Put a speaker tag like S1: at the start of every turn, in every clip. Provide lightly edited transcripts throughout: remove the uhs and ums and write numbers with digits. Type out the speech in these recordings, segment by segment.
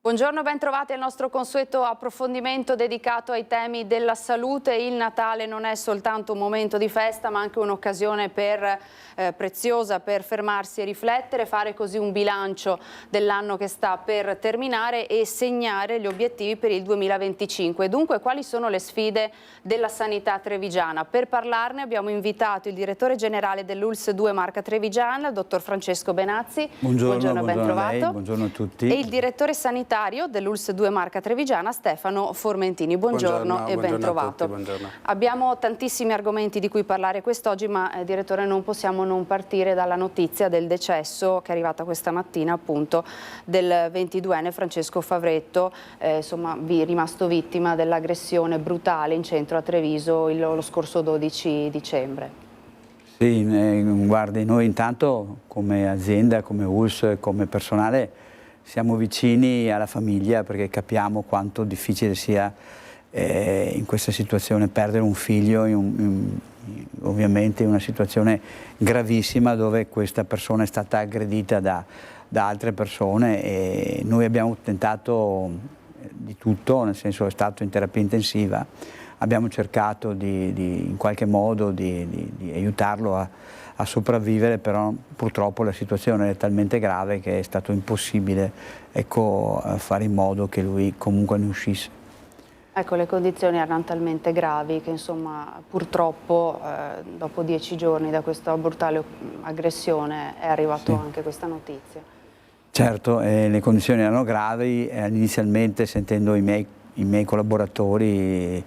S1: Buongiorno, ben trovati al nostro consueto approfondimento dedicato ai temi della salute. Il Natale non è soltanto un momento di festa, ma anche un'occasione preziosa per fermarsi e riflettere, fare così un bilancio dell'anno che sta per terminare e segnare gli obiettivi per il 2025. Dunque, quali sono le sfide della sanità trevigiana? Per parlarne abbiamo invitato il direttore generale dell'ULSS 2 Marca Trevigiana, il dottor Francesco Benazzi.
S2: Buongiorno,
S1: ben trovato.
S2: a lei, buongiorno a tutti.
S1: E il direttore sanitario dell'ULSS 2 Marca Trevigiana, Stefano Formentini. Buongiorno e ben trovato. Abbiamo tantissimi argomenti di cui parlare quest'oggi, ma direttore, non possiamo non partire dalla notizia del decesso che è arrivata questa mattina, appunto, del 22enne Francesco Favretto, insomma, rimasto vittima dell'aggressione brutale in centro a Treviso lo scorso 12 dicembre.
S2: Sì, guardi, noi intanto come azienda, come ULSS, come personale siamo vicini alla famiglia perché capiamo quanto difficile sia in questa situazione perdere un figlio, ovviamente in una situazione gravissima dove questa persona è stata aggredita da altre persone, e noi abbiamo tentato di tutto, nel senso è stato in terapia intensiva, abbiamo cercato in qualche modo di aiutarlo a sopravvivere, però purtroppo la situazione è talmente grave che è stato impossibile, ecco, fare in modo che lui comunque ne uscisse.
S1: Ecco, le condizioni erano talmente gravi che, insomma, purtroppo dopo 10 giorni da questa brutale aggressione è arrivata anche questa notizia.
S2: Certo, le condizioni erano gravi, inizialmente sentendo i miei collaboratori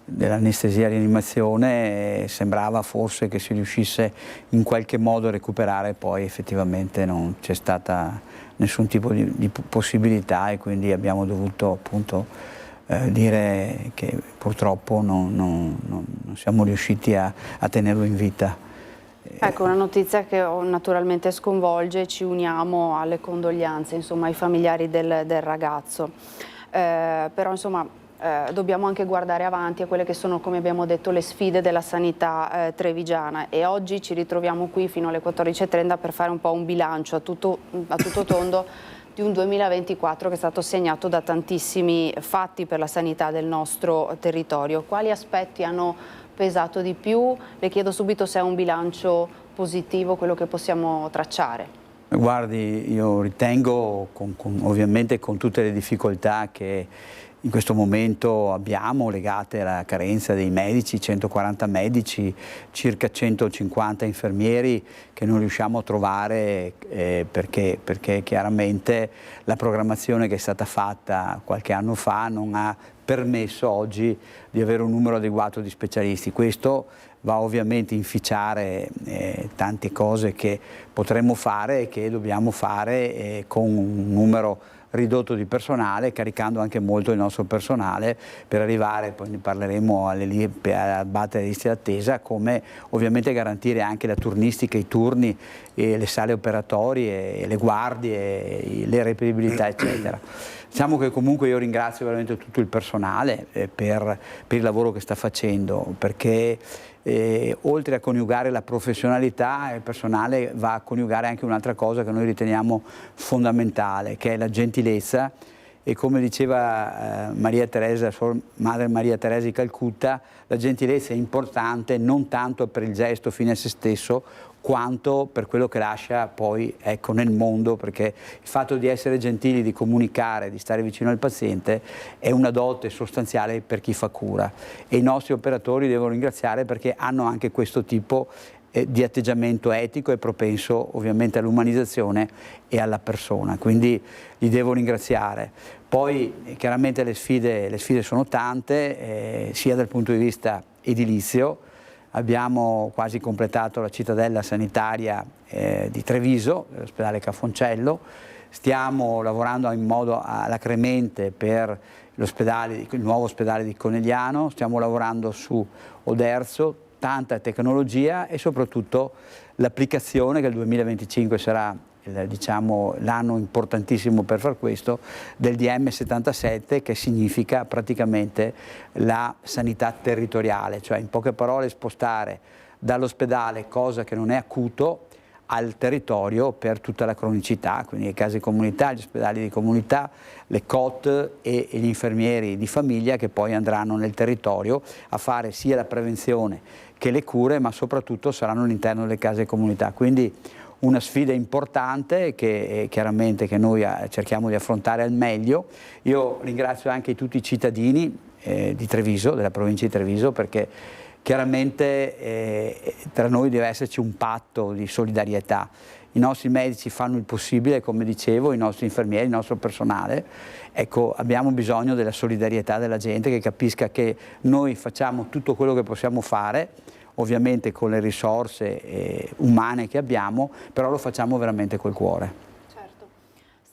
S2: dell'anestesia e rianimazione sembrava forse che si riuscisse in qualche modo a recuperare, poi effettivamente non c'è stata nessun tipo di possibilità, e quindi abbiamo dovuto appunto dire che purtroppo non siamo riusciti a tenerlo in vita.
S1: Ecco, una notizia che naturalmente sconvolge, ci uniamo alle condoglianze, insomma, ai familiari del ragazzo, però insomma dobbiamo anche guardare avanti a quelle che sono, come abbiamo detto, le sfide della sanità trevigiana, e oggi ci ritroviamo qui fino alle 14:30 per fare un po' un bilancio a tutto tondo di un 2024 che è stato segnato da tantissimi fatti per la sanità del nostro territorio. Quali aspetti hanno pesato di più? Le chiedo subito se è un bilancio positivo quello che possiamo tracciare.
S2: Guardi, io ritengo, ovviamente con tutte le difficoltà che in questo momento abbiamo legate alla carenza dei medici, 140 medici, circa 150 infermieri che non riusciamo a trovare perché chiaramente la programmazione che è stata fatta qualche anno fa non ha permesso oggi di avere un numero adeguato di specialisti. Questo va ovviamente a inficiare tante cose che potremmo fare e che dobbiamo fare con un numero ridotto di personale, caricando anche molto il nostro personale per arrivare, poi ne parleremo, a battere le liste d'attesa, come ovviamente garantire anche la turnistica, i turni, le sale operatorie, le guardie, le reperibilità eccetera. Diciamo che comunque io ringrazio veramente tutto il personale per il lavoro che sta facendo, perché oltre a coniugare la professionalità, il personale va a coniugare anche un'altra cosa che noi riteniamo fondamentale, che è la gentilezza, e come diceva Maria Teresa, Madre Maria Teresa di Calcutta, la gentilezza è importante non tanto per il gesto fine a se stesso, quanto per quello che lascia poi, ecco, nel mondo, perché il fatto di essere gentili, di comunicare, di stare vicino al paziente è una dote sostanziale per chi fa cura, e i nostri operatori devono ringraziare perché hanno anche questo tipo di atteggiamento etico e propenso ovviamente all'umanizzazione e alla persona, quindi li devo ringraziare. Poi chiaramente le sfide sono tante, sia dal punto di vista edilizio. Abbiamo quasi completato la cittadella sanitaria di Treviso, l'ospedale Cafoncello, stiamo lavorando in modo alacremente per il nuovo ospedale di Conegliano, stiamo lavorando su Oderzo, tanta tecnologia e soprattutto l'applicazione, che il 2025 sarà diciamo, l'anno importantissimo per far questo, del DM77, che significa praticamente la sanità territoriale, cioè in poche parole spostare dall'ospedale cosa che non è acuto al territorio per tutta la cronicità, quindi le case di comunità, gli ospedali di comunità, le COT e gli infermieri di famiglia che poi andranno nel territorio a fare sia la prevenzione che le cure, ma soprattutto saranno all'interno delle case di comunità. Quindi una sfida importante che chiaramente che noi cerchiamo di affrontare al meglio. Io ringrazio anche tutti i cittadini di Treviso, della provincia di Treviso, perché chiaramente tra noi deve esserci un patto di solidarietà. I nostri medici fanno il possibile, come dicevo, i nostri infermieri, il nostro personale. Ecco, abbiamo bisogno della solidarietà della gente che capisca che noi facciamo tutto quello che possiamo fare, ovviamente con le risorse umane che abbiamo, però lo facciamo veramente col cuore.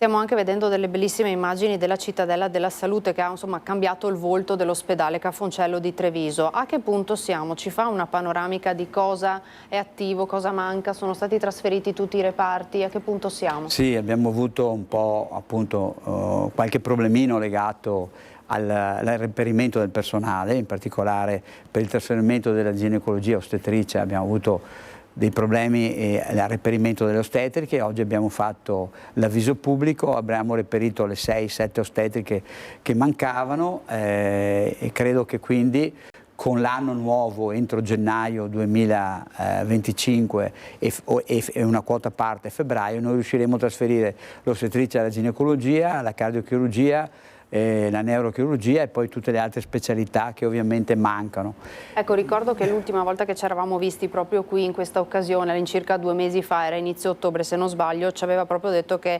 S1: Stiamo anche vedendo delle bellissime immagini della Cittadella della Salute che ha insomma cambiato il volto dell'ospedale Cafoncello di Treviso. A che punto siamo? Ci fa una panoramica di cosa è attivo, cosa manca? Sono stati trasferiti tutti i reparti? A che punto siamo?
S2: Sì, abbiamo avuto un po' appunto qualche problemino legato al reperimento del personale, in particolare per il trasferimento della ginecologia ostetricia abbiamo avuto dei problemi al reperimento delle ostetriche. Oggi abbiamo fatto l'avviso pubblico, abbiamo reperito le 6-7 ostetriche che mancavano e credo che quindi con l'anno nuovo entro gennaio 2025 e una quota parte a febbraio noi riusciremo a trasferire l'ostetricia alla ginecologia, la cardiochirurgia, la neurochirurgia e poi tutte le altre specialità che ovviamente mancano.
S1: Ecco, ricordo che l'ultima volta che ci eravamo visti proprio qui in questa occasione, all'incirca 2 mesi fa, era inizio ottobre se non sbaglio, ci aveva proprio detto che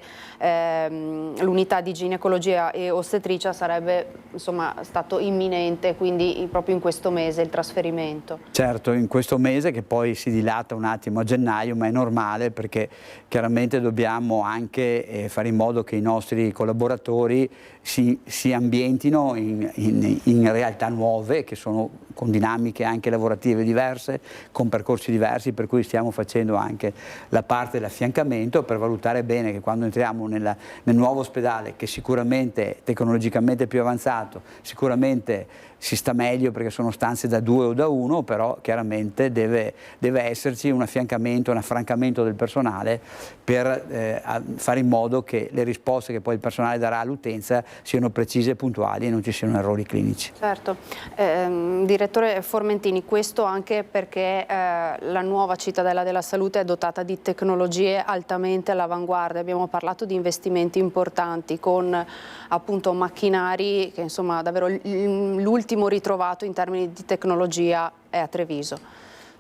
S1: l'unità di ginecologia e ostetricia sarebbe insomma stato imminente, quindi proprio in questo mese il trasferimento.
S2: Certo, in questo mese che poi si dilata un attimo a gennaio, ma è normale perché chiaramente dobbiamo anche fare in modo che i nostri collaboratori si ambientino in realtà nuove che sono con dinamiche anche lavorative diverse, con percorsi diversi, per cui stiamo facendo anche la parte dell'affiancamento per valutare bene che quando entriamo nel nuovo ospedale, che sicuramente è tecnologicamente più avanzato, sicuramente si sta meglio perché sono stanze da 2 o da 1, però chiaramente deve esserci un affiancamento, un affrancamento del personale per fare in modo che le risposte che poi il personale darà all'utenza siano precise e puntuali e non ci siano errori clinici.
S1: Certo. Direttore Formentini, questo anche perché la nuova Cittadella della Salute è dotata di tecnologie altamente all'avanguardia. Abbiamo parlato di investimenti importanti con appunto macchinari che insomma davvero l'ultimo ritrovato in termini di tecnologia è a Treviso.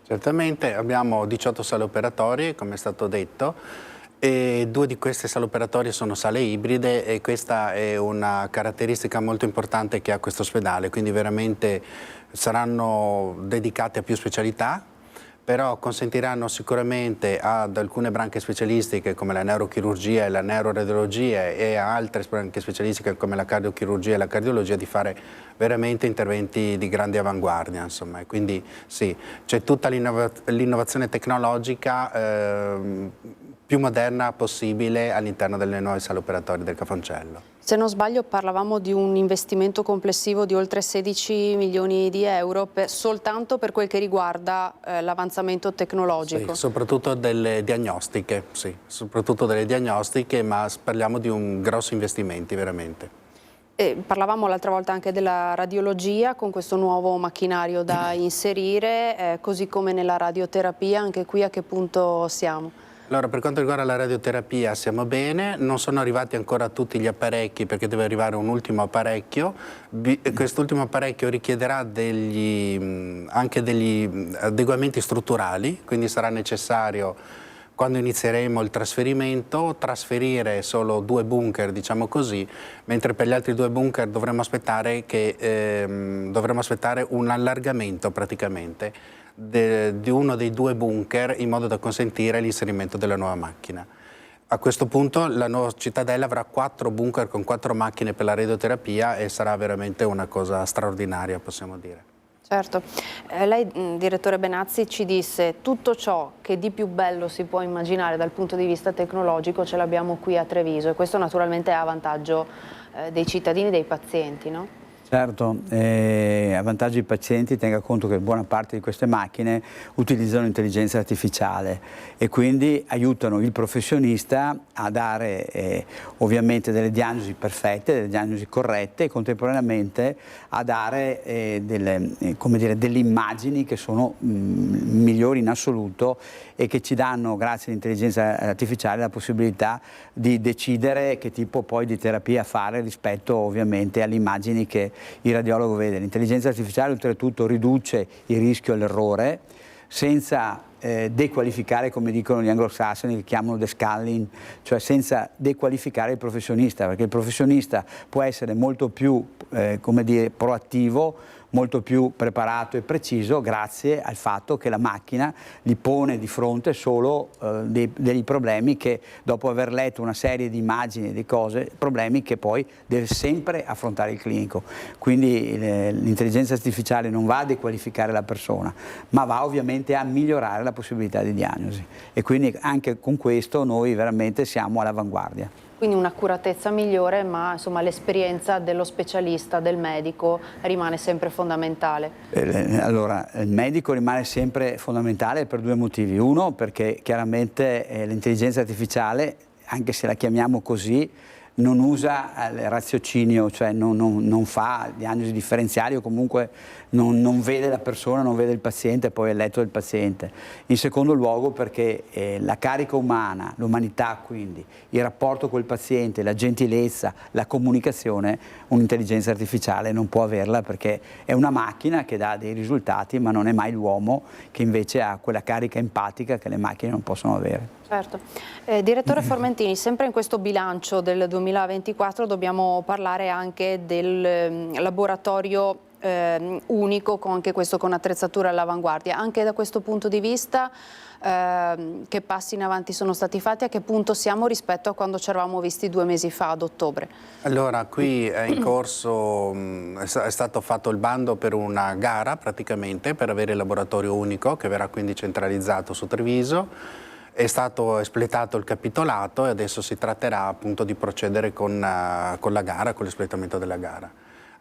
S3: Certamente abbiamo 18 sale operatorie, come è stato detto, e 2 di queste sale operatorie sono sale ibride e questa è una caratteristica molto importante che ha questo ospedale, quindi veramente saranno dedicate a più specialità, però consentiranno sicuramente ad alcune branche specialistiche come la neurochirurgia e la neuroradiologia e a altre branche specialistiche come la cardiochirurgia e la cardiologia di fare veramente interventi di grande avanguardia, insomma. E quindi sì, c'è tutta l'innovazione tecnologica più moderna possibile all'interno delle nuove sale operatorie del Cafoncello.
S1: Se non sbaglio parlavamo di un investimento complessivo di oltre 16 milioni di euro soltanto per quel che riguarda l'avanzamento tecnologico.
S3: Sì, soprattutto delle diagnostiche, sì, soprattutto delle diagnostiche, ma parliamo di un grosso investimento veramente.
S1: E parlavamo l'altra volta anche della radiologia con questo nuovo macchinario da inserire, così come nella radioterapia, anche qui a che punto siamo?
S3: Allora, per quanto riguarda la radioterapia siamo bene, non sono arrivati ancora tutti gli apparecchi perché deve arrivare un ultimo apparecchio. Quest'ultimo apparecchio richiederà anche degli adeguamenti strutturali, quindi sarà necessario, quando inizieremo il trasferimento, trasferire solo 2 bunker, diciamo così, mentre per gli altri 2 bunker dovremo aspettare un allargamento praticamente di uno dei 2 bunker in modo da consentire l'inserimento della nuova macchina. A questo punto la nuova Cittadella avrà 4 bunker con 4 macchine per la radioterapia e sarà veramente una cosa straordinaria, possiamo dire.
S1: Certo, lei direttore Benazzi ci disse tutto ciò che di più bello si può immaginare dal punto di vista tecnologico ce l'abbiamo qui a Treviso e questo naturalmente è a vantaggio dei cittadini e dei pazienti, no?
S2: Certo, a vantaggio dei pazienti tenga conto che buona parte di queste macchine utilizzano intelligenza artificiale e quindi aiutano il professionista a dare ovviamente delle diagnosi perfette, delle diagnosi corrette e contemporaneamente a dare delle immagini che sono migliori in assoluto e che ci danno, grazie all'intelligenza artificiale, la possibilità di decidere che tipo poi di terapia fare rispetto ovviamente alle immagini che il radiologo vede. L'intelligenza artificiale oltretutto riduce il rischio all'errore senza dequalificare, come dicono gli anglosassoni, che chiamano descalling, cioè senza dequalificare il professionista, perché il professionista può essere molto più proattivo, molto più preparato e preciso grazie al fatto che la macchina gli pone di fronte solo dei problemi che, dopo aver letto una serie di immagini e di cose, problemi che poi deve sempre affrontare il clinico. Quindi l'intelligenza artificiale non va a dequalificare la persona, ma va ovviamente a migliorare la possibilità di diagnosi e quindi anche con questo noi veramente siamo all'avanguardia.
S1: Quindi un'accuratezza migliore, ma insomma l'esperienza dello specialista, del medico, rimane sempre fondamentale.
S2: Allora, il medico rimane sempre fondamentale per due motivi. Uno, perché chiaramente l'intelligenza artificiale, anche se la chiamiamo così, non usa il raziocinio, cioè non fa diagnosi differenziali o comunque non vede la persona, non vede il paziente, poi è il letto del paziente. In secondo luogo perché la carica umana, l'umanità quindi, il rapporto col paziente, la gentilezza, la comunicazione, un'intelligenza artificiale non può averla perché è una macchina che dà dei risultati, ma non è mai l'uomo che invece ha quella carica empatica che le macchine non possono avere.
S1: Certo. Direttore Formentini, sempre in questo bilancio del 2024 dobbiamo parlare anche del laboratorio unico, anche questo con attrezzature all'avanguardia. Anche da questo punto di vista che passi in avanti sono stati fatti? A che punto siamo rispetto a quando ci eravamo visti 2 mesi fa, ad ottobre?
S3: Allora, qui è in corso, è stato fatto il bando per una gara praticamente per avere il laboratorio unico che verrà quindi centralizzato su Treviso. È stato espletato il capitolato e adesso si tratterà appunto di procedere con la gara, con l'espletamento della gara.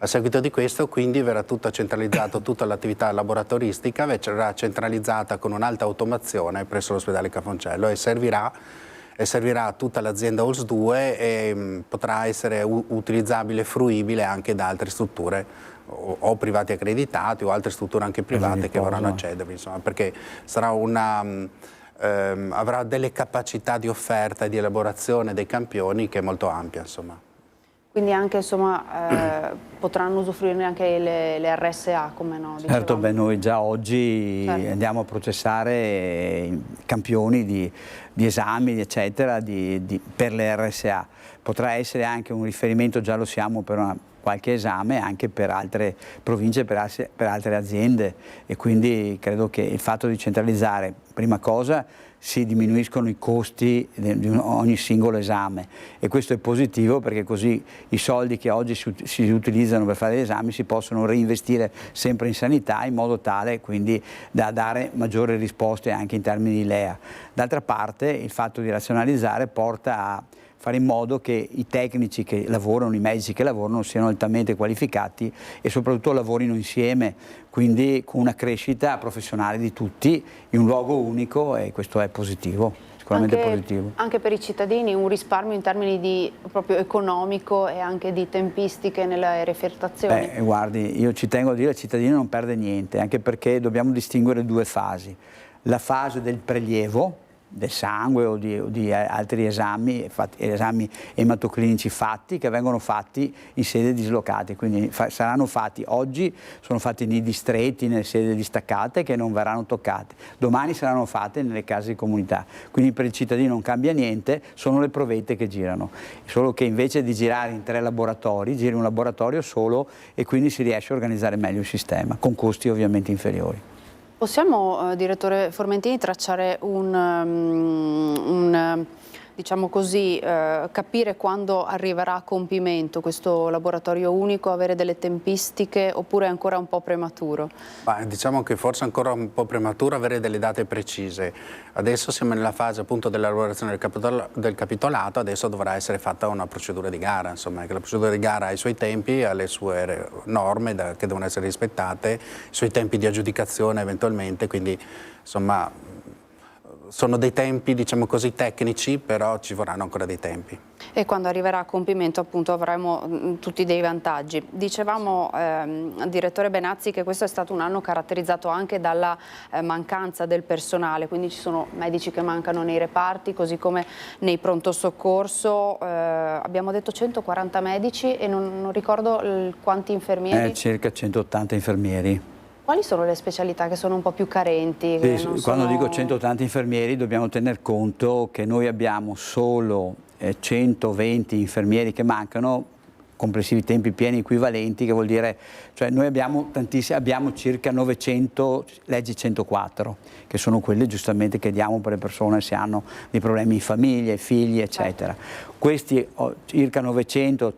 S3: A seguito di questo quindi verrà tutto centralizzato, tutta l'attività laboratoristica verrà centralizzata con un'alta automazione presso l'ospedale Cafoncello e servirà a tutta l'azienda OLS 2 e potrà essere utilizzabile e fruibile anche da altre strutture o privati accreditati o altre strutture anche private che vorranno accedervi, insomma, perché sarà avrà delle capacità di offerta e di elaborazione dei campioni che è molto ampia, insomma.
S1: Quindi anche insomma potranno usufruirne anche le RSA, come no? Dicevamo.
S2: Certo, beh, noi già oggi andiamo a processare campioni di esami eccetera per le RSA. Potrà essere anche un riferimento, già lo siamo per qualche esame anche per altre province, per altre aziende e quindi credo che il fatto di centralizzare, prima cosa, si diminuiscono i costi di ogni singolo esame e questo è positivo perché così i soldi che oggi si utilizzano per fare gli esami si possono reinvestire sempre in sanità in modo tale quindi da dare maggiori risposte anche in termini di LEA. D'altra parte il fatto di razionalizzare porta a fare in modo che i tecnici che lavorano, i medici che lavorano siano altamente qualificati e soprattutto lavorino insieme, quindi con una crescita professionale di tutti in un luogo unico e questo è positivo, sicuramente positivo.
S1: Anche per i cittadini un risparmio in termini di proprio economico e anche di tempistiche nelle refertazioni?
S2: Beh, guardi, io ci tengo a dire che il cittadino non perde niente, anche perché dobbiamo distinguere due fasi. La fase del prelievo, del sangue o di altri esami ematoclinici fatti che vengono fatti in sede dislocate, quindi saranno fatti oggi, sono fatti nei distretti, nelle sedi distaccate che non verranno toccate, domani saranno fatte nelle case di comunità, quindi per il cittadino non cambia niente, sono le provette che girano, solo che invece di girare in 3 laboratori, giri un laboratorio solo e quindi si riesce a organizzare meglio il sistema, con costi ovviamente inferiori.
S1: Possiamo, direttore Formentini, tracciare un diciamo così, capire quando arriverà a compimento questo laboratorio unico, avere delle tempistiche, oppure è ancora un po' prematuro?
S3: Diciamo che forse è ancora un po' prematuro avere delle date precise. Adesso siamo nella fase appunto dell'elaborazione del capitolato, adesso dovrà essere fatta una procedura di gara, insomma, che la procedura di gara ha i suoi tempi, ha le sue norme che devono essere rispettate, i suoi tempi di aggiudicazione eventualmente, quindi insomma sono dei tempi, diciamo così, tecnici, però ci vorranno ancora dei tempi.
S1: E quando arriverà a compimento appunto avremo tutti dei vantaggi. Dicevamo, direttore Benazzi, che questo è stato un anno caratterizzato anche dalla mancanza del personale, quindi ci sono medici che mancano nei reparti, così come nei pronto soccorso. Abbiamo detto 140 medici e non ricordo quanti infermieri.
S2: Circa 180 infermieri.
S1: Quali sono le specialità che sono un po' più carenti?
S2: Quando dico 180 infermieri dobbiamo tener conto che noi abbiamo solo 120 infermieri che mancano, complessivi tempi pieni equivalenti, che vuol dire, cioè noi abbiamo circa 900 leggi 104, che sono quelle giustamente che diamo per le persone se hanno dei problemi in famiglia, figli, eccetera. Questi circa 900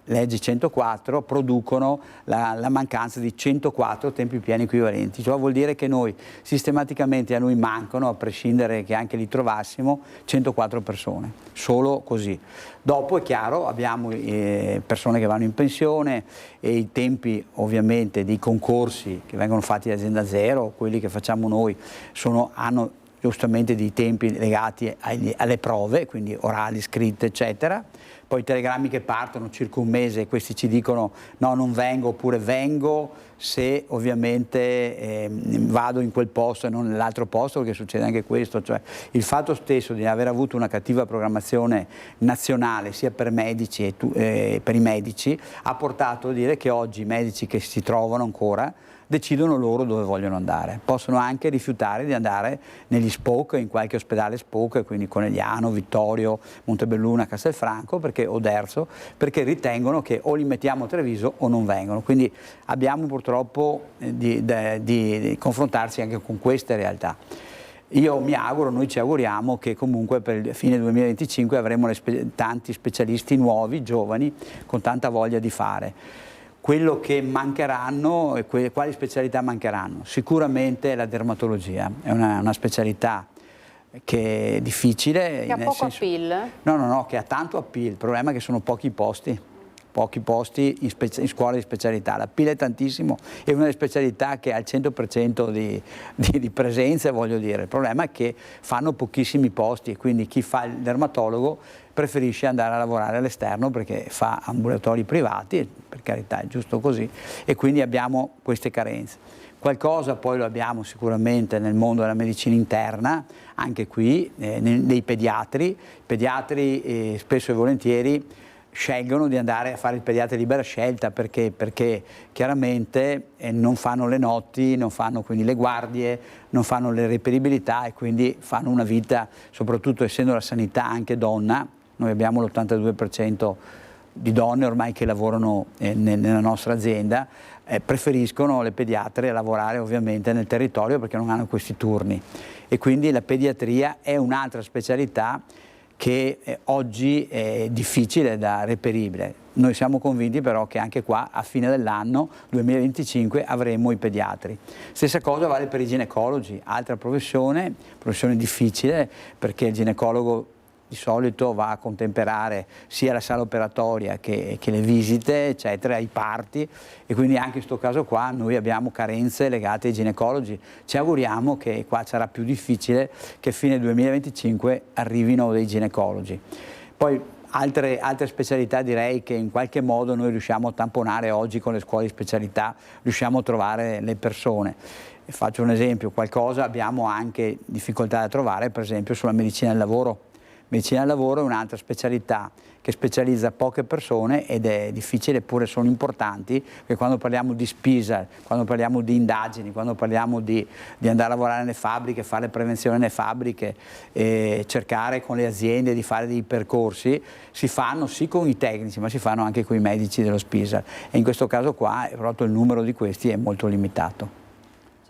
S2: leggi 104 producono la mancanza di 104 tempi pieni equivalenti, cioè vuol dire che noi sistematicamente a noi mancano, a prescindere che anche li trovassimo, 104 persone, solo così. Dopo è chiaro, abbiamo persone che vanno in pensione e i tempi ovviamente dei concorsi che vengono fatti da Azienda Zero, quelli che facciamo noi, hanno giustamente dei tempi legati alle prove, quindi orali, scritte, eccetera. Poi i telegrammi che partono circa un mese, questi ci dicono no, non vengo, oppure vengo se ovviamente vado in quel posto e non nell'altro posto, perché succede anche questo, cioè il fatto stesso di aver avuto una cattiva programmazione nazionale sia per medici e per i medici ha portato a dire che oggi i medici che si trovano ancora decidono loro dove vogliono andare. Possono anche rifiutare di andare negli SPOC, in qualche ospedale SPOC, quindi Conegliano, Vittorio, Montebelluna, Castelfranco o Derso, perché ritengono che o li mettiamo a Treviso o non vengono. Quindi abbiamo purtroppo di confrontarsi anche con queste realtà. Io mi auguro, noi ci auguriamo che comunque per il fine 2025 avremo tanti specialisti nuovi, giovani, con tanta voglia di fare. Quello che mancheranno, quali specialità mancheranno? Sicuramente la dermatologia, è una specialità che è difficile.
S1: Che ha poco appeal?
S2: No, che ha tanto appeal, il problema è che sono pochi posti in scuole di specialità. L'appeal è tantissimo, è una delle specialità che ha il 100% di presenza, voglio dire. Il problema è che fanno pochissimi posti e quindi chi fa il dermatologo preferisce andare a lavorare all'esterno perché fa ambulatori privati, per carità è giusto così, e quindi abbiamo queste carenze. Qualcosa poi lo abbiamo sicuramente nel mondo della medicina interna, anche qui nei pediatri. I pediatri spesso e volentieri scelgono di andare a fare il pediatra libera scelta perché chiaramente non fanno le notti, non fanno quindi le guardie, non fanno le reperibilità e quindi fanno una vita, soprattutto essendo la sanità anche donna, noi abbiamo l'82% di donne ormai che lavorano nella nostra azienda, preferiscono le pediatre a lavorare ovviamente nel territorio perché non hanno questi turni e quindi la pediatria è un'altra specialità che oggi è difficile da reperibile. Noi siamo convinti però che anche qua a fine dell'anno 2025 avremo i pediatri. Stessa cosa vale per i ginecologi, altra professione difficile perché il ginecologo di solito va a contemperare sia la sala operatoria che le visite, eccetera, i parti e quindi anche in questo caso qua noi abbiamo carenze legate ai ginecologi. Ci auguriamo che qua sarà più difficile che a fine 2025 arrivino dei ginecologi. Poi altre specialità direi che in qualche modo noi riusciamo a tamponare oggi con le scuole di specialità, riusciamo a trovare le persone. Faccio un esempio, qualcosa abbiamo anche difficoltà da trovare per esempio sulla medicina del lavoro. Medicina del lavoro è un'altra specialità che specializza poche persone ed è difficile, eppure sono importanti, perché quando parliamo di spesa, quando parliamo di indagini, quando parliamo di andare a lavorare nelle fabbriche, fare prevenzione nelle fabbriche, cercare con le aziende di fare dei percorsi, si fanno sì con i tecnici, ma si fanno anche con i medici dello Spisal. E in questo caso qua, proprio il numero di questi è molto limitato.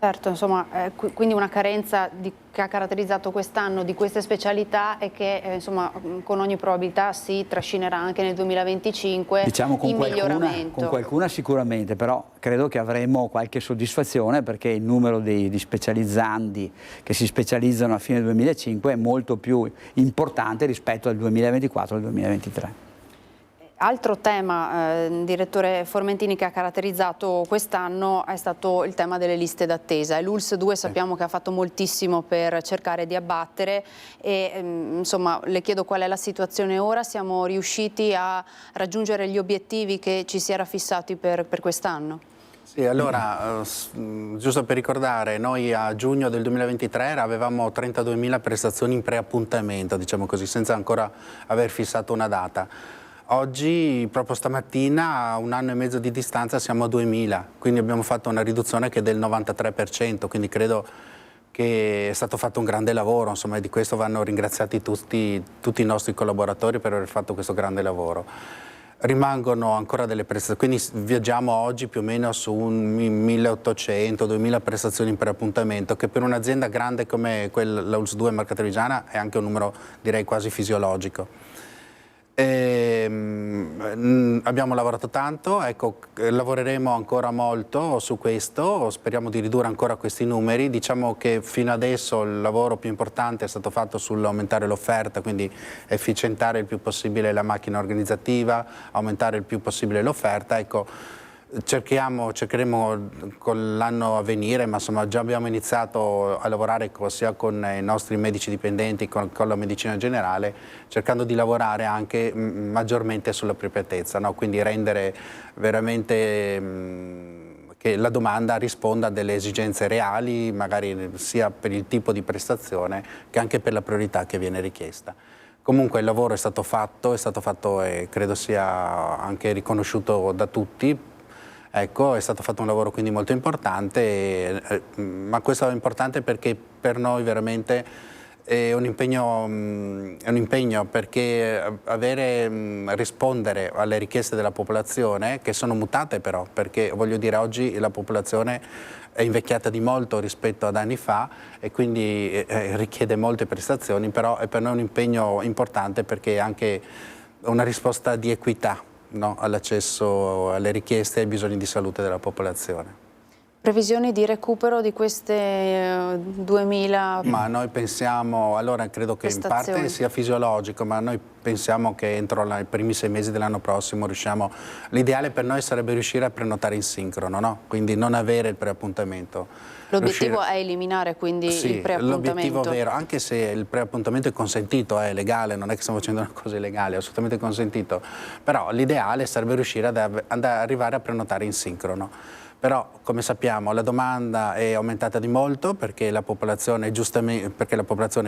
S1: Certo, insomma, quindi una carenza che ha caratterizzato quest'anno di queste specialità e che insomma, con ogni probabilità si trascinerà anche nel 2025
S2: diciamo
S1: in miglioramento.
S2: Con qualcuna sicuramente, però credo che avremo qualche soddisfazione perché il numero di specializzandi che si specializzano a fine 2005 è molto più importante rispetto al 2024 e al 2023.
S1: Altro tema, direttore Formentini, che ha caratterizzato quest'anno è stato il tema delle liste d'attesa. L'ULSS 2 sappiamo che ha fatto moltissimo per cercare di abbattere e insomma le chiedo qual è la situazione ora, siamo riusciti a raggiungere gli obiettivi che ci si era fissati per quest'anno?
S3: Sì, allora, giusto per ricordare, noi a giugno del 2023 avevamo 32.000 prestazioni in preappuntamento, diciamo così, senza ancora aver fissato una data. Oggi, proprio stamattina, a 1 anno e mezzo di distanza, siamo a 2.000, quindi abbiamo fatto una riduzione che è del 93%, quindi credo che è stato fatto un grande lavoro, insomma, e di questo vanno ringraziati tutti i nostri collaboratori per aver fatto questo grande lavoro. Rimangono ancora delle prestazioni, quindi viaggiamo oggi più o meno su un 1.800-2.000 prestazioni in preappuntamento, che per un'azienda grande come la ULSS 2 Marca Trevigiana è anche un numero, direi, quasi fisiologico. Abbiamo lavorato tanto, ecco, lavoreremo ancora molto su questo, speriamo di ridurre ancora questi numeri. Diciamo che fino adesso il lavoro più importante è stato fatto sull'aumentare l'offerta, quindi efficientare il più possibile la macchina organizzativa, aumentare il più possibile l'offerta. Ecco, cercheremo con l'anno a venire, ma insomma già abbiamo iniziato a lavorare sia con i nostri medici dipendenti, con la medicina generale, cercando di lavorare anche maggiormente sulla appropriatezza, no? Quindi rendere veramente che la domanda risponda a delle esigenze reali, magari sia per il tipo di prestazione che anche per la priorità che viene richiesta. Comunque il lavoro è stato fatto e credo sia anche riconosciuto da tutti. Ecco, è stato fatto un lavoro quindi molto importante, ma questo è importante perché per noi veramente è un impegno perché rispondere alle richieste della popolazione, che sono mutate però, perché voglio dire oggi la popolazione è invecchiata di molto rispetto ad anni fa e quindi richiede molte prestazioni, però è per noi un impegno importante perché è anche una risposta di equità, no, all'accesso alle richieste e ai bisogni di salute della popolazione.
S1: Previsioni di recupero di queste 2000?
S3: Ma noi pensiamo, allora credo che in parte sia fisiologico, ma noi pensiamo che entro i primi 6 mesi dell'anno prossimo riusciamo, l'ideale per noi sarebbe riuscire a prenotare in sincrono, no? Quindi non avere il preappuntamento.
S1: L'obiettivo è eliminare quindi il preappuntamento?
S3: L'obiettivo vero, anche se il preappuntamento è consentito, è legale, non è che stiamo facendo una cosa illegale, è assolutamente consentito, però l'ideale sarebbe riuscire ad arrivare a prenotare in sincrono. Però, come sappiamo, la domanda è aumentata di molto perché la popolazione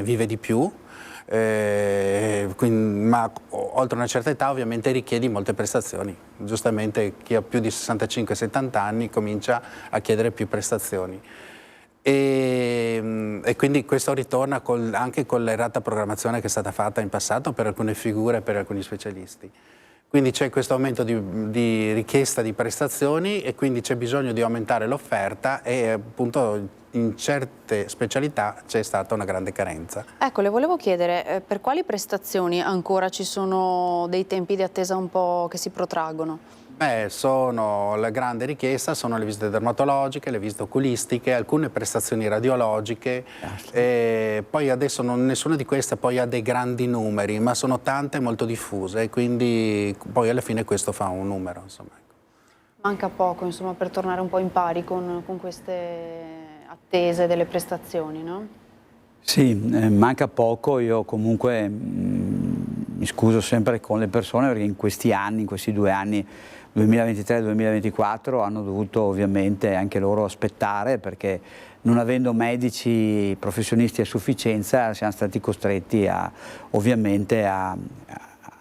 S3: vive di più, ma oltre una certa età ovviamente richiede molte prestazioni. Giustamente chi ha più di 65-70 anni comincia a chiedere più prestazioni. E quindi questo ritorna anche con l'errata programmazione che è stata fatta in passato per alcune figure e per alcuni specialisti. Quindi c'è questo aumento di richiesta di prestazioni e quindi c'è bisogno di aumentare l'offerta e appunto in certe specialità c'è stata una grande carenza.
S1: Ecco, le volevo chiedere per quali prestazioni ancora ci sono dei tempi di attesa un po' che si protraggono?
S3: La grande richiesta sono le visite dermatologiche, le visite oculistiche, alcune prestazioni radiologiche, poi adesso nessuna di queste poi ha dei grandi numeri, ma sono tante molto diffuse e quindi poi alla fine questo fa un numero. Insomma.
S1: Manca poco insomma, per tornare un po' in pari con queste attese delle prestazioni, no?
S2: Sì, manca poco, io comunque mi scuso sempre con le persone perché in questi 2 anni, 2023-2024, hanno dovuto ovviamente anche loro aspettare perché non avendo medici professionisti a sufficienza siamo stati costretti ovviamente a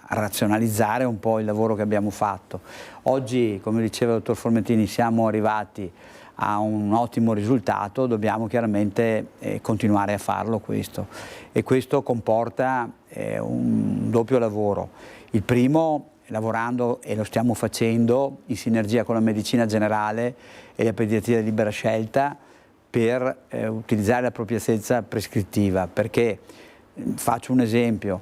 S2: razionalizzare un po' il lavoro che abbiamo fatto. Oggi, come diceva il dottor Formentini, siamo arrivati a un ottimo risultato, dobbiamo chiaramente continuare a farlo questo e questo comporta un doppio lavoro. Il primo, lavorando e lo stiamo facendo in sinergia con la medicina generale e la pediatria di libera scelta per utilizzare l'appropriatezza prescrittiva, perché faccio un esempio: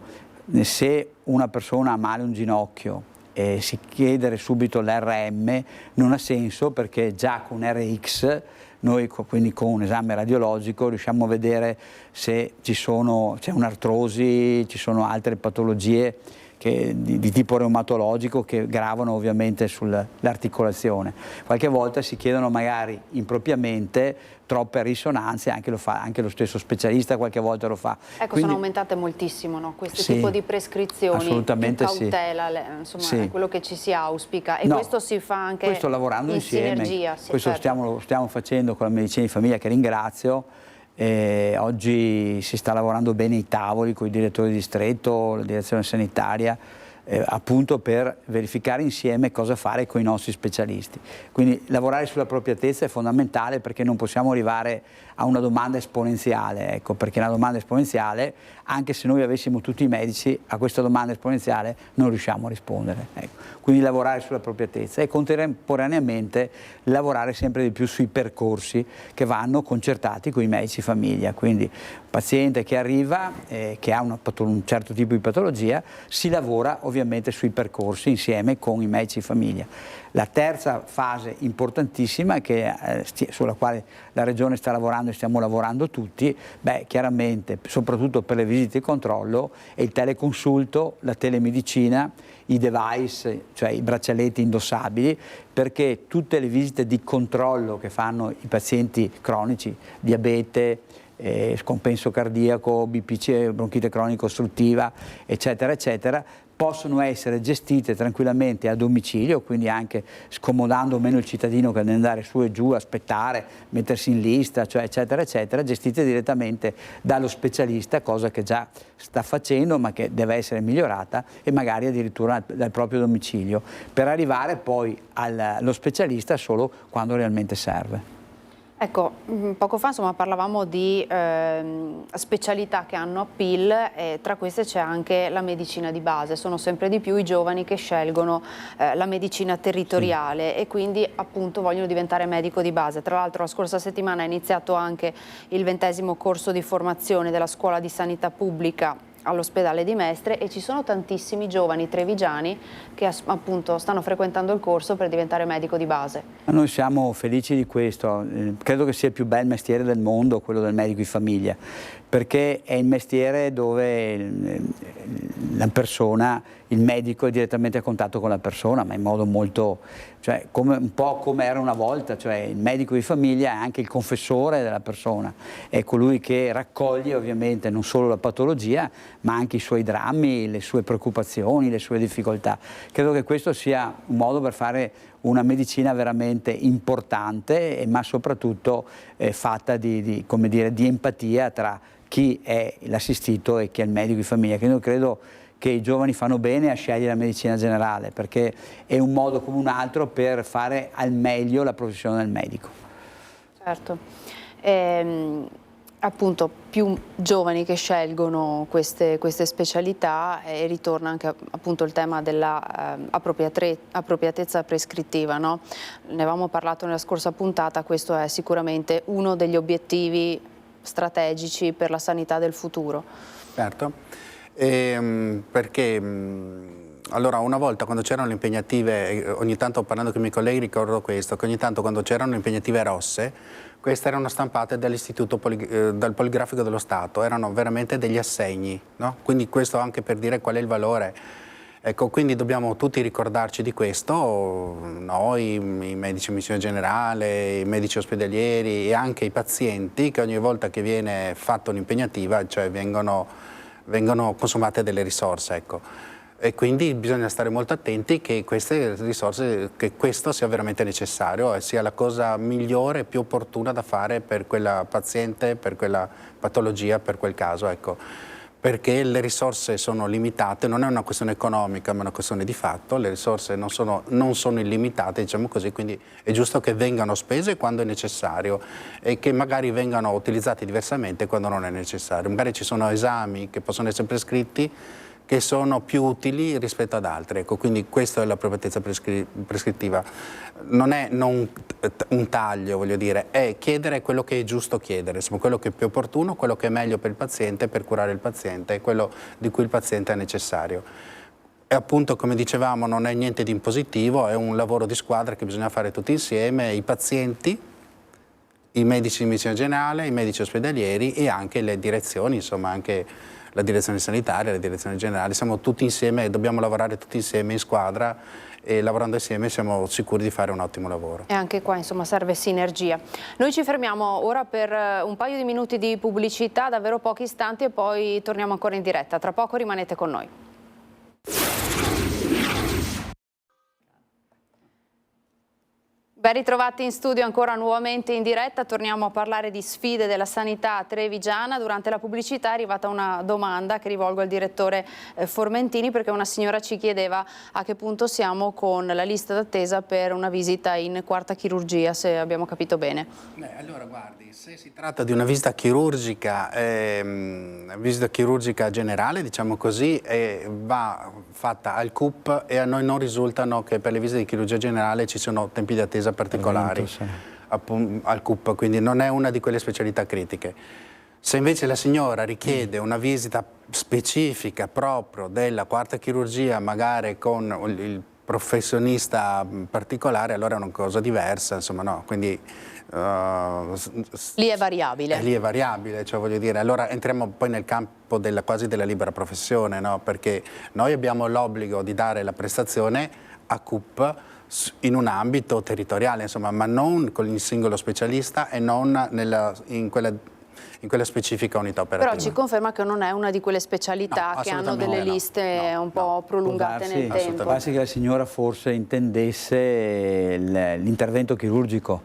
S2: se una persona ha male un ginocchio e si chiedere subito l'RM non ha senso, perché già con RX noi, quindi con un esame radiologico, riusciamo a vedere se c'è un'artrosi, ci sono altre patologie di tipo reumatologico che gravano ovviamente sull'articolazione. Qualche volta si chiedono magari impropriamente troppe risonanze, anche lo stesso specialista qualche volta lo fa.
S1: Ecco,
S2: quindi,
S1: sono aumentate moltissimo, no? Questo
S2: sì,
S1: tipo di prescrizioni,
S2: assolutamente
S1: più cautela, insomma,
S2: sì,
S1: è quello che ci si auspica, e
S2: no,
S1: questo si fa anche
S2: questo lavorando
S1: in
S2: insieme,
S1: sinergia. Sì,
S2: questo
S1: certo.
S2: stiamo facendo con la medicina di famiglia, che ringrazio. Oggi si sta lavorando bene ai tavoli con i direttori di distretto, la direzione sanitaria, appunto per verificare insieme cosa fare con i nostri specialisti. Quindi lavorare sull'appropriatezza è fondamentale, perché non possiamo arrivare a una domanda esponenziale, ecco, perché una domanda esponenziale, anche se noi avessimo tutti i medici, a questa domanda esponenziale non riusciamo a rispondere. Ecco. Quindi lavorare sull'appropriatezza e contemporaneamente lavorare sempre di più sui percorsi che vanno concertati con i medici famiglia. Quindi paziente che arriva, che ha un certo tipo di patologia, si lavora ovviamente sui percorsi insieme con i medici famiglia. La terza fase importantissima, sulla quale la Regione sta lavorando e stiamo lavorando tutti, chiaramente, soprattutto per le visite di controllo, è il teleconsulto, la telemedicina, i device, cioè i braccialetti indossabili, perché tutte le visite di controllo che fanno i pazienti cronici, diabete, scompenso cardiaco, BPC, bronchite cronica ostruttiva, eccetera, eccetera, possono essere gestite tranquillamente a domicilio, quindi anche scomodando meno il cittadino che deve andare su e giù, aspettare, mettersi in lista, cioè eccetera, eccetera, gestite direttamente dallo specialista, cosa che già sta facendo ma che deve essere migliorata, e magari addirittura dal proprio domicilio, per arrivare poi allo specialista solo quando realmente serve.
S1: Ecco, poco fa insomma parlavamo di specialità che hanno appeal, e tra queste c'è anche la medicina di base. Sono sempre di più i giovani che scelgono la medicina territoriale, sì, e quindi appunto vogliono diventare medico di base. Tra l'altro la scorsa settimana è iniziato anche il 20° corso di formazione della Scuola di Sanità Pubblica all'ospedale di Mestre, e ci sono tantissimi giovani trevigiani che appunto stanno frequentando il corso per diventare medico di base.
S2: Noi siamo felici di questo, credo che sia il più bel mestiere del mondo, quello del medico di famiglia, perché è il mestiere dove la persona, il medico è direttamente a contatto con la persona, ma in modo molto, cioè un po' come era una volta, cioè il medico di famiglia è anche il confessore della persona, è colui che raccoglie ovviamente non solo la patologia, ma anche i suoi drammi, le sue preoccupazioni, le sue difficoltà. Credo che questo sia un modo per fare una medicina veramente importante, ma soprattutto fatta come dire, di empatia tra chi è l'assistito e chi è il medico di famiglia. Quindi credo che i giovani fanno bene a scegliere la medicina generale, perché è un modo come un altro per fare al meglio la professione del medico.
S1: Certo. Appunto più giovani che scelgono queste specialità, e ritorna anche appunto il tema della appropriatezza prescrittiva, no? Ne avevamo parlato nella scorsa puntata, questo è sicuramente uno degli obiettivi strategici per la sanità del futuro.
S3: Certo, perché allora una volta quando c'erano le impegnative, ogni tanto parlando con i miei colleghi ricordo questo, che ogni tanto quando c'erano le impegnative rosse, queste erano stampate dall'Istituto dal Poligrafico dello Stato, erano veramente degli assegni, no? Quindi questo anche per dire qual è il valore. Ecco, quindi dobbiamo tutti ricordarci di questo, noi, i medici in missione generale, i medici ospedalieri e anche i pazienti, che ogni volta che viene fatta un'impegnativa, cioè vengono consumate delle risorse, ecco. E quindi bisogna stare molto attenti che queste risorse, che questo sia veramente necessario e sia la cosa migliore e più opportuna da fare per quella paziente, per quella patologia, per quel caso, ecco. Perché le risorse sono limitate, non è una questione economica ma una questione di fatto, le risorse non sono illimitate, diciamo così, quindi è giusto che vengano spese quando è necessario e che magari vengano utilizzate diversamente quando non è necessario. Magari ci sono esami che possono essere prescritti che sono più utili rispetto ad altre. Ecco, quindi questa è l'appropriatezza prescrittiva. Non è un taglio, voglio dire, è chiedere quello che è giusto chiedere, insomma, quello che è più opportuno, quello che è meglio per il paziente, per curare il paziente, quello di cui il paziente è necessario. E appunto, come dicevamo, non è niente di impositivo, è un lavoro di squadra che bisogna fare tutti insieme, i pazienti, i medici di medicina generale, i medici ospedalieri e anche le direzioni, insomma anche la direzione sanitaria, la direzione generale, siamo tutti insieme, dobbiamo lavorare tutti insieme in squadra e lavorando insieme siamo sicuri di fare un ottimo lavoro.
S1: E anche qua insomma serve sinergia. Noi ci fermiamo ora per un paio di minuti di pubblicità, davvero pochi istanti, e poi torniamo ancora in diretta. Tra poco rimanete con noi. Ben ritrovati in studio ancora nuovamente in diretta, torniamo a parlare di sfide della sanità trevigiana. Durante la pubblicità è arrivata una domanda che rivolgo al direttore Formentini, perché una signora ci chiedeva a che punto siamo con la lista d'attesa per una visita in quarta chirurgia, se abbiamo capito bene.
S3: Allora guardi, se si tratta di una visita chirurgica generale, diciamo così, va fatta al CUP e a noi non risultano che per le visite di chirurgia generale ci sono tempi di attesa particolari al CUP, quindi non è una di quelle specialità critiche. Se invece la signora richiede una visita specifica proprio della quarta chirurgia, magari con il professionista particolare, allora è una cosa diversa, insomma, no, quindi
S1: lì è variabile.
S3: Lì è variabile, cioè voglio dire, allora entriamo poi nel campo quasi della libera professione, no? Perché noi abbiamo l'obbligo di dare la prestazione a CUP in un ambito territoriale, insomma, ma non con il singolo specialista e non in quella specifica unità operativa.
S1: Però ci conferma che non è una di quelle specialità che hanno delle liste un po' prolungate nel tempo.
S2: Basta che la signora forse intendesse l'intervento chirurgico,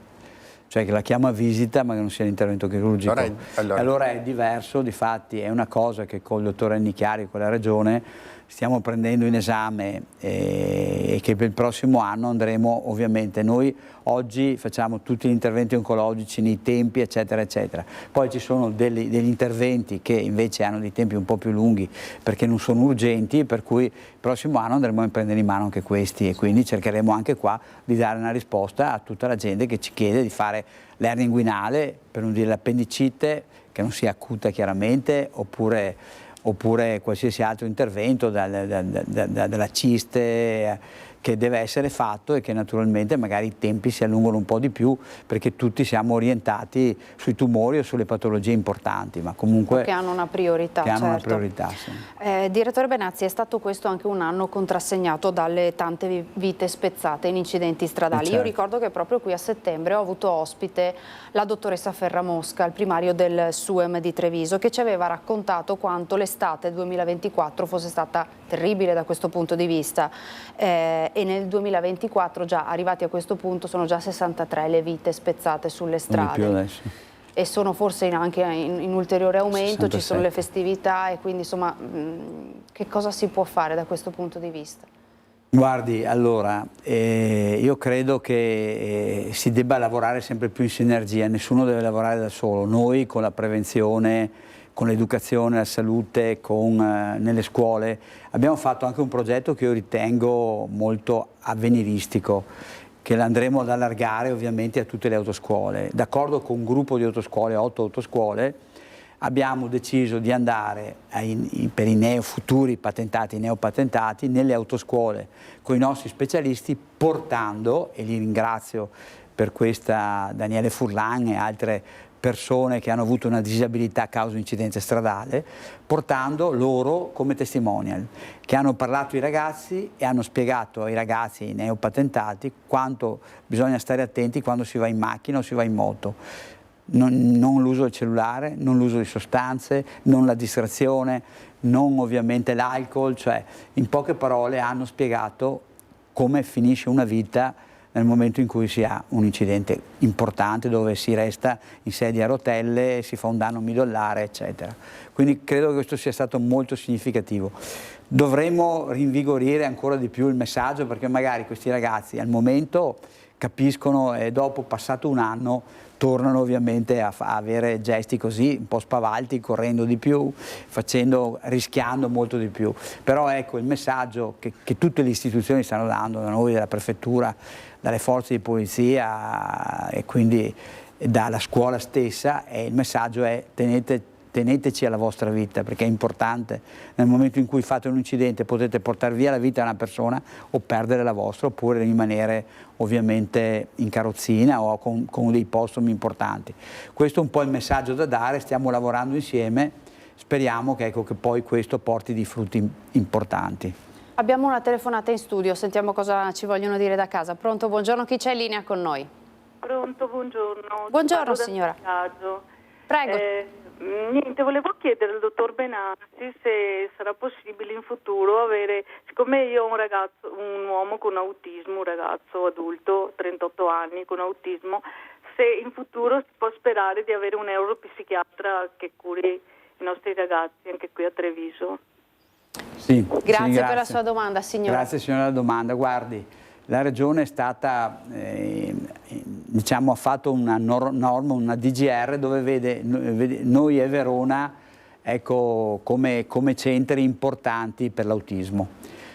S2: cioè che la chiama visita ma che non sia l'intervento chirurgico. Allora è diverso, difatti è una cosa che con il dottor Annichiari, con la Regione, stiamo prendendo in esame e che per il prossimo anno andremo, ovviamente noi oggi facciamo tutti gli interventi oncologici nei tempi eccetera eccetera, poi ci sono degli interventi che invece hanno dei tempi un po' più lunghi perché non sono urgenti, per cui il prossimo anno andremo a prendere in mano anche questi e quindi cercheremo anche qua di dare una risposta a tutta la gente che ci chiede di fare l'ernia inguinale, per non dire l'appendicite, che non sia acuta chiaramente, oppure qualsiasi altro intervento della ciste che deve essere fatto e che naturalmente magari i tempi si allungano un po' di più perché tutti siamo orientati sui tumori o sulle patologie importanti, ma comunque
S1: che hanno una priorità.
S2: Che hanno una priorità, sì.
S1: Direttore Benazzi, è stato questo anche un anno contrassegnato dalle tante vite spezzate in incidenti stradali.
S2: Certo.
S1: Io ricordo che proprio qui a settembre ho avuto ospite la dottoressa Ferramosca, il primario del SUEM di Treviso, che ci aveva raccontato quanto l'estate 2024 fosse stata terribile da questo punto di vista. E nel 2024, già arrivati a questo punto, sono già 63 le vite spezzate sulle strade.
S2: Non di più adesso.
S1: E sono forse anche in ulteriore aumento, 67. Ci sono le festività e quindi insomma che cosa si può fare da questo punto di vista?
S2: Guardi, allora, io credo che si debba lavorare sempre più in sinergia, nessuno deve lavorare da solo, noi con la prevenzione, con l'educazione, la salute, nelle scuole. Abbiamo fatto anche un progetto che io ritengo molto avveniristico, che andremo ad allargare ovviamente a tutte le autoscuole. D'accordo con un gruppo di autoscuole, 8 autoscuole, abbiamo deciso di andare per i futuri patentati, neopatentati, nelle autoscuole con i nostri specialisti, portando, e li ringrazio per questa, Daniele Furlan e altre persone che hanno avuto una disabilità a causa di incidente stradale, portando loro come testimonial, che hanno parlato ai ragazzi e hanno spiegato ai ragazzi neopatentati quanto bisogna stare attenti quando si va in macchina o si va in moto. Non l'uso del cellulare, non l'uso di sostanze, non la distrazione, non ovviamente l'alcol, cioè in poche parole hanno spiegato come finisce una vita nel momento in cui si ha un incidente importante dove si resta in sedia a rotelle, si fa un danno midollare, eccetera. Quindi credo che questo sia stato molto significativo. Dovremmo rinvigorire ancora di più il messaggio perché magari questi ragazzi al momento capiscono e dopo passato un anno tornano ovviamente a avere gesti così un po' spavaldi, correndo di più, rischiando molto di più. Però ecco il messaggio che tutte le istituzioni stanno dando, da noi, dalla prefettura, dalle forze di polizia e quindi dalla scuola stessa, e il messaggio è teneteci alla vostra vita, perché è importante. Nel momento in cui fate un incidente potete portare via la vita di una persona o perdere la vostra, oppure rimanere ovviamente in carrozzina o con dei postumi importanti. Questo è un po' il messaggio da dare, stiamo lavorando insieme, speriamo che, ecco, che poi questo porti dei frutti importanti.
S1: Abbiamo una telefonata in studio, sentiamo cosa ci vogliono dire da casa. Pronto, buongiorno, chi c'è in linea con noi?
S4: Pronto, buongiorno.
S1: Buongiorno signora. Prego.
S4: Niente, volevo chiedere al dottor Benassi se sarà possibile in futuro avere, siccome io ho un uomo con autismo, un ragazzo adulto, 38 anni con autismo, se in futuro si può sperare di avere un neuropsichiatra che curi i nostri ragazzi anche qui a Treviso.
S2: Sì,
S1: grazie per la sua domanda, signora.
S2: Grazie signora la domanda. Guardi, la Regione è stata, diciamo, ha fatto una norma, una DGR, dove vede noi e Verona, ecco, come centri importanti per l'autismo.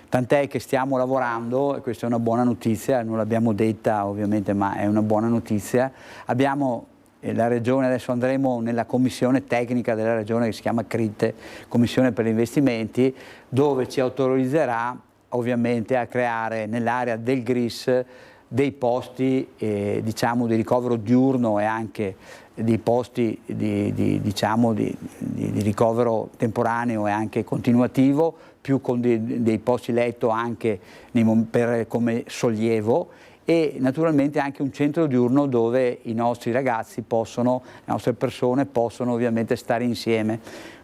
S2: Tant'è che stiamo lavorando, e questa è una buona notizia, non l'abbiamo detta ovviamente, ma è una buona notizia. Abbiamo la Regione, adesso andremo nella commissione tecnica della Regione che si chiama CRIT, Commissione per gli investimenti, dove ci autorizzerà ovviamente a creare nell'area del GRIS dei posti diciamo di ricovero diurno e anche dei posti di ricovero temporaneo e anche continuativo, più con dei posti letto anche come sollievo, e naturalmente anche un centro diurno dove i nostri ragazzi possono, le nostre persone possono ovviamente stare insieme.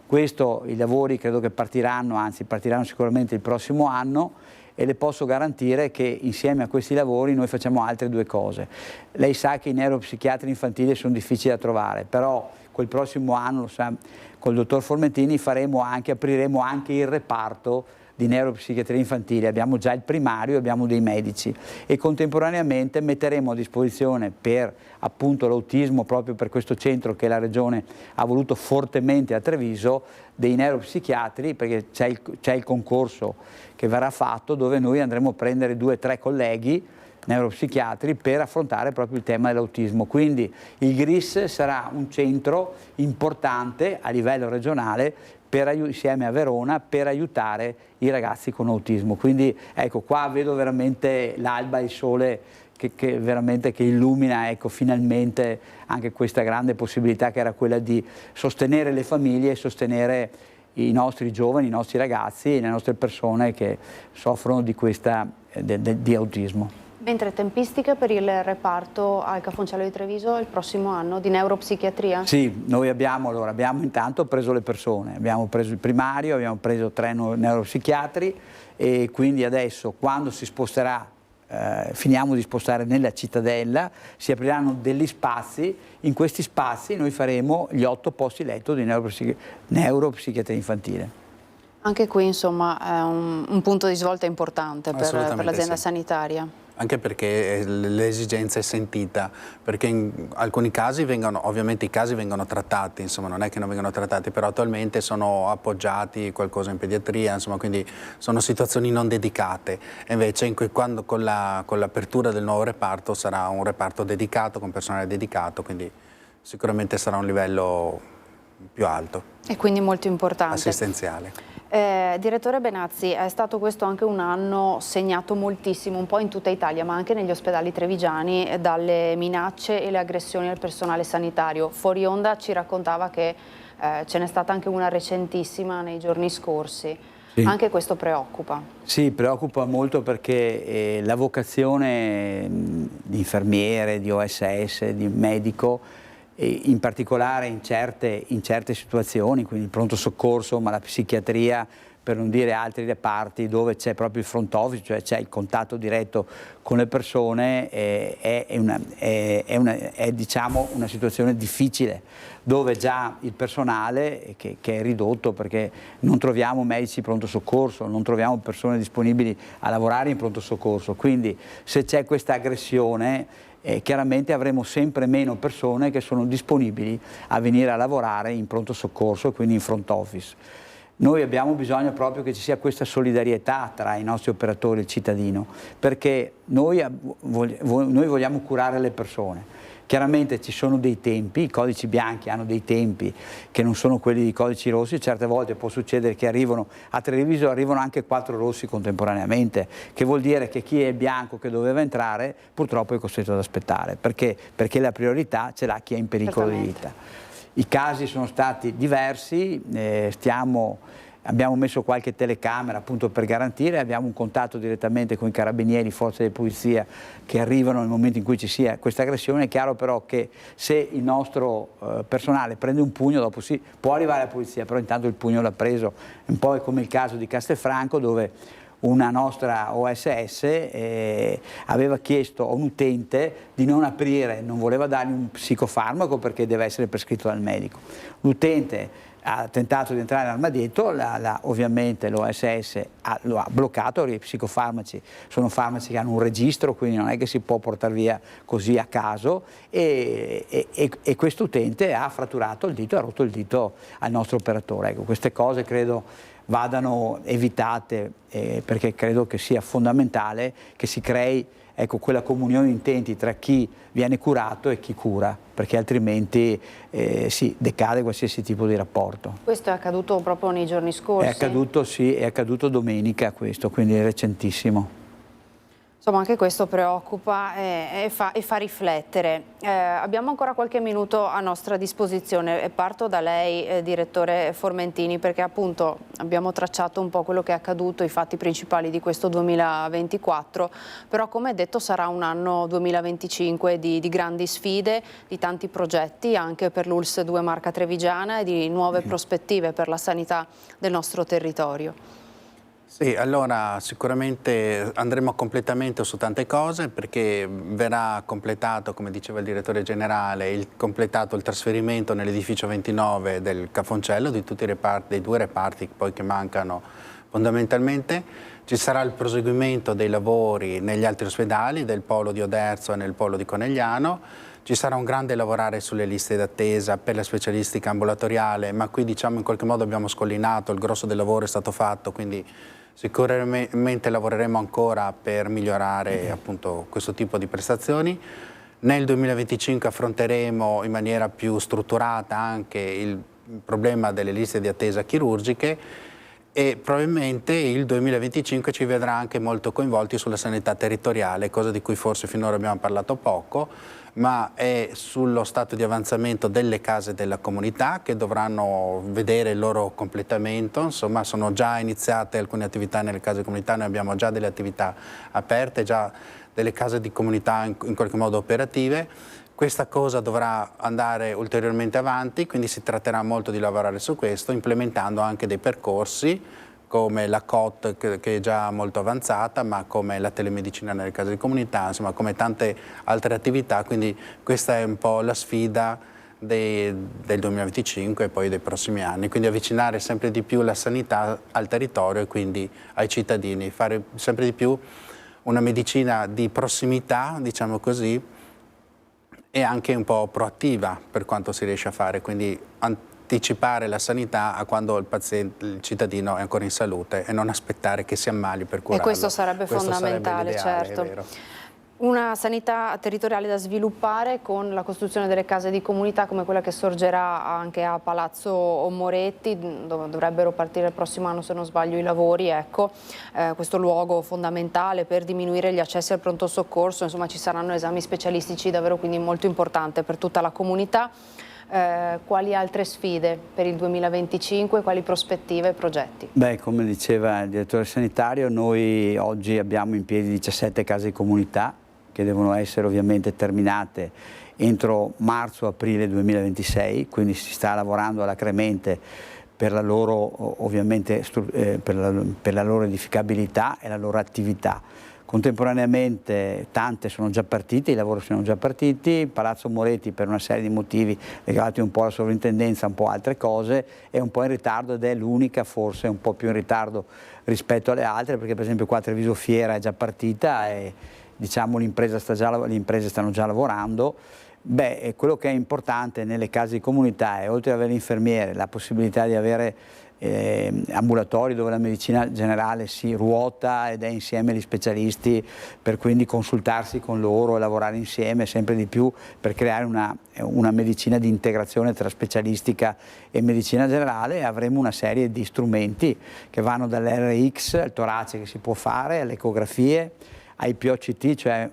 S2: Questo, i lavori credo che partiranno, anzi partiranno sicuramente il prossimo anno, e le posso garantire che insieme a questi lavori noi facciamo altre due cose. Lei sa che i neuropsichiatri infantili sono difficili da trovare, però quel prossimo anno, lo sa, col dottor Formentini apriremo anche il reparto di neuropsichiatria infantile. Abbiamo già il primario, abbiamo dei medici, e contemporaneamente metteremo a disposizione per appunto l'autismo, proprio per questo centro che la Regione ha voluto fortemente a Treviso, dei neuropsichiatri, perché c'è il concorso che verrà fatto, dove noi andremo a prendere 2 o 3 colleghi neuropsichiatri per affrontare proprio il tema dell'autismo. Quindi il GRIS sarà un centro importante a livello regionale insieme a Verona, per aiutare i ragazzi con autismo. Quindi ecco, qua vedo veramente l'alba, il sole che illumina, ecco, finalmente anche questa grande possibilità che era quella di sostenere le famiglie e sostenere i nostri giovani, i nostri ragazzi e le nostre persone che soffrono di autismo.
S1: Mentre tempistiche per il reparto al Cafoncello di Treviso il prossimo anno di neuropsichiatria?
S2: Sì, noi abbiamo intanto preso le persone, abbiamo preso il primario, abbiamo preso 3 neuropsichiatri, e quindi adesso, quando si sposterà, finiamo di spostare nella cittadella, si apriranno degli spazi. In questi spazi noi faremo gli 8 posti letto di neuropsichiatria infantile.
S1: Anche qui insomma è un punto di svolta importante per l'azienda sanitaria.
S3: Anche perché l'esigenza è sentita, perché in alcuni casi ovviamente i casi vengono trattati, insomma non è che non vengono trattati, però attualmente sono appoggiati qualcosa in pediatria, insomma, quindi sono situazioni non dedicate. E invece quando con l'apertura del nuovo reparto sarà un reparto dedicato, con personale dedicato, quindi sicuramente sarà un livello più alto.
S1: E quindi molto importante.
S3: Assistenziale.
S1: Direttore Benazzi, è stato questo anche un anno segnato moltissimo, un po' in tutta Italia, ma anche negli ospedali trevigiani, dalle minacce e le aggressioni al personale sanitario. Fuori onda ci raccontava che ce n'è stata anche una recentissima nei giorni scorsi. Sì. Anche questo preoccupa?
S2: Sì, preoccupa molto, perché la vocazione di infermiere, di OSS, di medico, in particolare in certe situazioni, quindi il pronto soccorso, ma la psichiatria, per non dire altri reparti dove c'è proprio il front office, cioè c'è il contatto diretto con le persone, è diciamo una situazione difficile, dove già il personale che è ridotto, perché non troviamo medici pronto soccorso, non troviamo persone disponibili a lavorare in pronto soccorso. Quindi se c'è questa aggressione, chiaramente avremo sempre meno persone che sono disponibili a venire a lavorare in pronto soccorso, quindi in front office. Noi abbiamo bisogno proprio che ci sia questa solidarietà tra i nostri operatori e il cittadino, perché noi vogliamo curare le persone. Chiaramente ci sono dei tempi, i codici bianchi hanno dei tempi che non sono quelli dei codici rossi, certe volte può succedere che arrivano a Treviso, arrivano anche 4 rossi contemporaneamente, che vuol dire che chi è bianco che doveva entrare purtroppo è costretto ad aspettare, perché la priorità ce l'ha chi è in pericolo di vita. I casi sono stati diversi, abbiamo messo qualche telecamera appunto per garantire, abbiamo un contatto direttamente con i carabinieri, forze di polizia che arrivano nel momento in cui ci sia questa aggressione. È chiaro però che se il nostro personale prende un pugno, dopo sì, può arrivare la polizia, però intanto il pugno l'ha preso. Un po' è come il caso di Castelfranco, dove una nostra OSS aveva chiesto a un utente di non aprire, non voleva dargli un psicofarmaco perché deve essere prescritto dal medico. L'utente ha tentato di entrare nell'armadietto, ovviamente l'OSS lo ha bloccato. I psicofarmaci sono farmaci che hanno un registro, quindi non è che si può portare via così a caso, e questo utente ha fratturato il dito, ha rotto il dito al nostro operatore. Ecco, queste cose credo vadano evitate, perché credo che sia fondamentale che si crei, ecco, quella comunione di intenti tra chi viene curato e chi cura, perché altrimenti sì, decade qualsiasi tipo di rapporto.
S1: Questo è accaduto proprio nei giorni scorsi?
S2: È accaduto, sì, è accaduto domenica questo, quindi è recentissimo.
S1: Insomma, anche questo preoccupa e fa riflettere. Abbiamo ancora qualche minuto a nostra disposizione e parto da lei, direttore Formentini, perché appunto abbiamo tracciato un po' quello che è accaduto, i fatti principali di questo 2024, però come detto sarà un anno 2025 di grandi sfide, di tanti progetti anche per l'ULSS 2 Marca Trevigiana e di nuove prospettive per la sanità del nostro territorio.
S3: Sì, allora sicuramente andremo a completamento su tante cose, perché verrà completato, come diceva il direttore generale, il trasferimento nell'edificio 29 del Cafoncello di tutti i reparti, dei 2 reparti poi che mancano fondamentalmente. Ci sarà il proseguimento dei lavori negli altri ospedali, del polo di Oderzo e nel polo di Conegliano. Ci sarà un grande lavorare sulle liste d'attesa per la specialistica ambulatoriale, ma qui diciamo in qualche modo abbiamo scollinato, il grosso del lavoro è stato fatto, quindi sicuramente lavoreremo ancora per migliorare appunto questo tipo di prestazioni. Nel 2025 affronteremo in maniera più strutturata anche il problema delle liste di attesa chirurgiche, e probabilmente il 2025 ci vedrà anche molto coinvolti sulla sanità territoriale, cosa di cui forse finora abbiamo parlato poco, ma è sullo stato di avanzamento delle case della comunità, che dovranno vedere il loro completamento. Insomma, sono già iniziate alcune attività nelle case di comunità, noi abbiamo già delle attività aperte, già delle case di comunità in qualche modo operative. Questa cosa dovrà andare ulteriormente avanti, quindi si tratterà molto di lavorare su questo, implementando anche dei percorsi come la COT, che è già molto avanzata, ma come la telemedicina nelle case di comunità, insomma come tante altre attività. Quindi questa è un po' la sfida del 2025 e poi dei prossimi anni, quindi avvicinare sempre di più la sanità al territorio e quindi ai cittadini, fare sempre di più una medicina di prossimità, diciamo così, e anche un po' proattiva per quanto si riesce a fare, quindi anticipare la sanità a quando il cittadino è ancora in salute e non aspettare che si ammali per curarlo.
S1: E questo sarebbe fondamentale, certo.
S3: È vero.
S1: Una sanità territoriale da sviluppare con la costruzione delle case di comunità come quella che sorgerà anche a Palazzo Moretti, dove dovrebbero partire il prossimo anno, se non sbaglio, i lavori. Ecco, questo luogo fondamentale per diminuire gli accessi al pronto soccorso. Insomma, ci saranno esami specialistici davvero, quindi molto importante per tutta la comunità. Quali altre sfide per il 2025, quali prospettive e progetti? Beh,
S2: come diceva il direttore sanitario, noi oggi abbiamo in piedi 17 case di comunità che devono essere ovviamente terminate entro marzo-aprile 2026, quindi si sta lavorando alacremente per la loro, ovviamente, per la loro edificabilità e la loro attività. Contemporaneamente tante sono già partite, i lavori sono già partiti. Palazzo Moretti, per una serie di motivi legati un po' alla sovrintendenza, un po' altre cose, è un po' in ritardo ed è l'unica forse un po' più in ritardo rispetto alle altre, perché per esempio qua Treviso Fiera è già partita diciamo le imprese stanno già lavorando. Beh, quello che è importante nelle case di comunità è, oltre ad avere infermiere, la possibilità di avere ambulatori dove la medicina generale si ruota ed è insieme agli specialisti, per quindi consultarsi con loro e lavorare insieme sempre di più per creare una medicina di integrazione tra specialistica e medicina generale. Avremo una serie di strumenti che vanno dall'RX al torace che si può fare, alle ecografie, ai POCT, cioè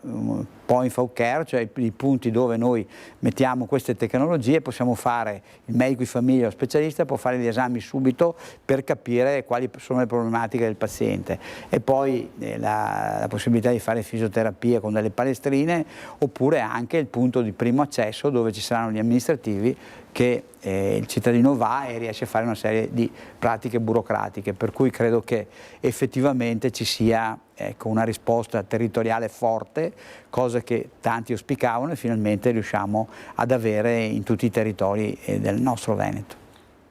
S2: Point of Care, cioè i punti dove noi mettiamo queste tecnologie. Possiamo fare, il medico di famiglia o specialista può fare gli esami subito per capire quali sono le problematiche del paziente, e poi la possibilità di fare fisioterapia con delle palestrine, oppure anche il punto di primo accesso dove ci saranno gli amministrativi che il cittadino va e riesce a fare una serie di pratiche burocratiche, per cui credo che effettivamente ci sia, ecco, una risposta territoriale forte, cosa che tanti auspicavano e finalmente riusciamo ad avere in tutti i territori del nostro Veneto.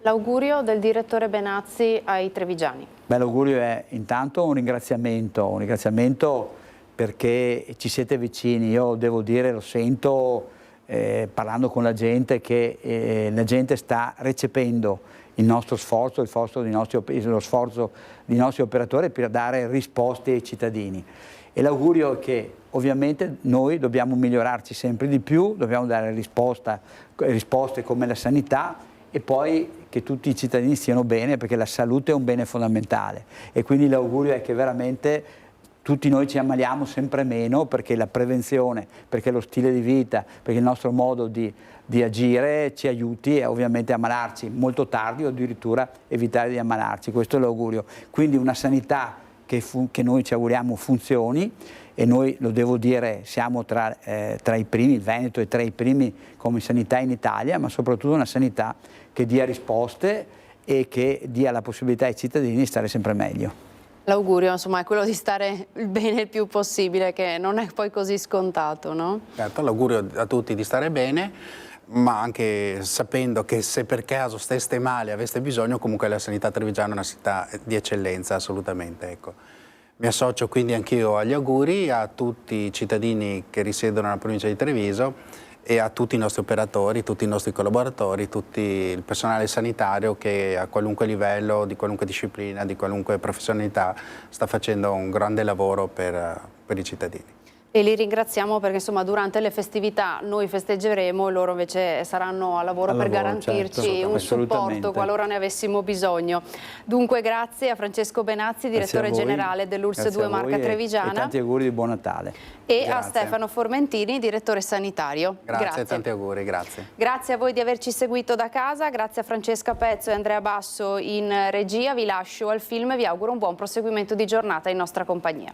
S1: L'augurio del direttore Benazzi ai trevigiani.
S2: Beh, l'augurio è intanto un ringraziamento perché ci siete vicini. Io devo dire, lo sento parlando con la gente, che la gente sta recependo il nostro sforzo, lo sforzo dei nostri operatori per dare risposte ai cittadini. E l'augurio è che ovviamente noi dobbiamo migliorarci sempre di più, dobbiamo dare risposte come la sanità, e poi che tutti i cittadini stiano bene, perché la salute è un bene fondamentale, e quindi l'augurio è che veramente tutti noi ci ammaliamo sempre meno, perché la prevenzione, perché lo stile di vita, perché il nostro modo di agire ci aiuti ovviamente a ammalarci molto tardi o addirittura evitare di ammalarci. Questo è l'augurio. Quindi una sanità che noi ci auguriamo funzioni, e noi, lo devo dire, siamo tra i primi, il Veneto è tra i primi come sanità in Italia, ma soprattutto una sanità che dia risposte e che dia la possibilità ai cittadini di stare sempre meglio.
S1: L'augurio, insomma, è quello di stare bene il più possibile, che non è poi così scontato, no?
S3: Certo, l'augurio a tutti di stare bene, ma anche sapendo che se per caso steste male, aveste bisogno, comunque la sanità trevigiana è una sanità di eccellenza, assolutamente, ecco. Mi associo quindi anch'io agli auguri a tutti i cittadini che risiedono nella provincia di Treviso e a tutti i nostri operatori, tutti i nostri collaboratori, tutto il personale sanitario che a qualunque livello, di qualunque disciplina, di qualunque professionalità sta facendo un grande lavoro per i cittadini.
S1: E li ringraziamo perché, insomma, durante le festività noi festeggeremo e loro invece saranno a lavoro per garantirci, certo, un supporto qualora ne avessimo bisogno. Dunque grazie a Francesco Benazzi, direttore generale dell'ULSS 2 Marca Trevigiana.
S2: E tanti auguri di buon Natale.
S1: E a Stefano Formentini, direttore sanitario.
S3: Grazie, tanti auguri, grazie.
S1: Grazie a voi di averci seguito da casa, grazie a Francesca Pezzo e Andrea Basso in regia. Vi lascio al film e vi auguro un buon proseguimento di giornata in nostra compagnia.